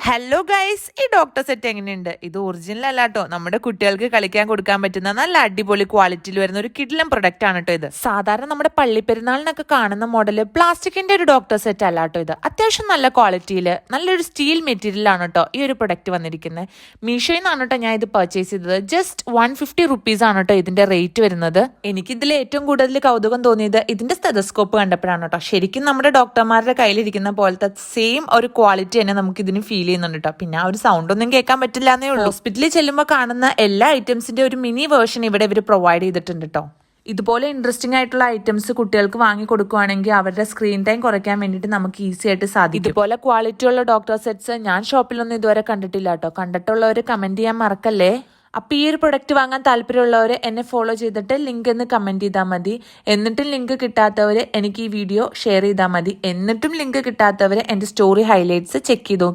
Hello guys, ഈ doctor set എങ്ങനെയുണ്ട്? ഇത് ഒറിജിനൽ അല്ലാട്ടോ, നമ്മുടെ കുട്ടികൾക്ക് കളിക്കാൻ കൊടുക്കാൻ പറ്റുന്ന നല്ല അടിപൊളി ക്വാളിറ്റിയിൽ വരുന്ന ഒരു കിഡിലൻ പ്രൊഡക്റ്റ് ആണ് കേട്ടോ ഇത്. സാധാരണ നമ്മുടെ പള്ളിപ്പെരുന്നാളിനൊക്കെ കാണുന്ന മോഡല് പ്ലാസ്റ്റിക്കിന്റെ ഒരു ഡോക്ടർ സെറ്റ് അല്ലാട്ടോ ഇത്. അത്യാവശ്യം നല്ല ക്വാളിറ്റിയിൽ നല്ലൊരു സ്റ്റീൽ മെറ്റീരിയലാണ് കേട്ടോ ഈ ഒരു പ്രൊഡക്റ്റ് വന്നിരിക്കുന്നത്. മീഷോയിൽ നിന്നാണ് കേട്ടോ ഞാൻ ഇത് പർച്ചേസ് ചെയ്തത്. ജസ്റ്റ് 150 റുപ്പീസ് ആണ് കേട്ടോ ഇതിന്റെ റേറ്റ് വരുന്നത്. എനിക്കിതിൽ ഏറ്റവും കൂടുതൽ കൗതുകം തോന്നിയത് ഇതിന്റെ സ്റ്റെതസ്കോപ്പ് കണ്ടപ്പോഴാണ് കേട്ടോ. ശരിക്കും നമ്മുടെ ഡോക്ടർമാരുടെ കയ്യിലിരിക്കുന്ന പോലത്തെ സെയിം ഒരു ക്വാളിറ്റി തന്നെ നമുക്ക് ഇതിന് ഫീൽ ചെയ്യുന്നുണ്ട് കേട്ടോ. പിന്നെ ആ ഒരു സൗണ്ട് ഒന്നും കേൾക്കാൻ പറ്റില്ല എന്നേ ഉള്ളൂ. ഹോസ്പിറ്റലിൽ ചെല്ലുമ്പോൾ കാണുന്ന എല്ലാ ഐറ്റംസിന്റെ ഒരു മിനി വേർഷൻ ഇവിടെ ഇവർ പ്രൊവൈഡ് ചെയ്തിട്ടുണ്ട് കേട്ടോ. ഇതുപോലെ ഇൻട്രസ്റ്റിംഗ് ആയിട്ടുള്ള ഐറ്റംസ് കുട്ടികൾക്ക് വാങ്ങി കൊടുക്കുകയാണെങ്കിൽ അവരുടെ സ്ക്രീൻ ടൈം കുറയ്ക്കാൻ വേണ്ടിയിട്ട് നമുക്ക് ഈസി ആയിട്ട് സാധിക്കും. ഇതുപോലെ ക്വാളിറ്റി ഉള്ള ഡോക്ടർ സെറ്റ്സ് ഞാൻ ഷോപ്പിലൊന്നും ഇതുവരെ കണ്ടിട്ടില്ല കേട്ടോ. കണ്ടിട്ടുള്ളവർ കമന്റ് ചെയ്യാൻ മറക്കല്ലേ. അപ്പോൾ ഈ ഒരു പ്രൊഡക്റ്റ് വാങ്ങാൻ താല്പര്യമുള്ളവർ എന്നെ ഫോളോ ചെയ്തിട്ട് ലിങ്ക് എന്ന് കമന്റ് ചെയ്താൽ മതി. എന്നിട്ടും ലിങ്ക് കിട്ടാത്തവർ എനിക്ക് ഈ വീഡിയോ ഷെയർ ചെയ്താൽ മതി. എന്നിട്ടും ലിങ്ക് കിട്ടാത്തവർ എൻ്റെ സ്റ്റോറി ഹൈലൈറ്റ്സ് ചെക്ക് ചെയ്തു.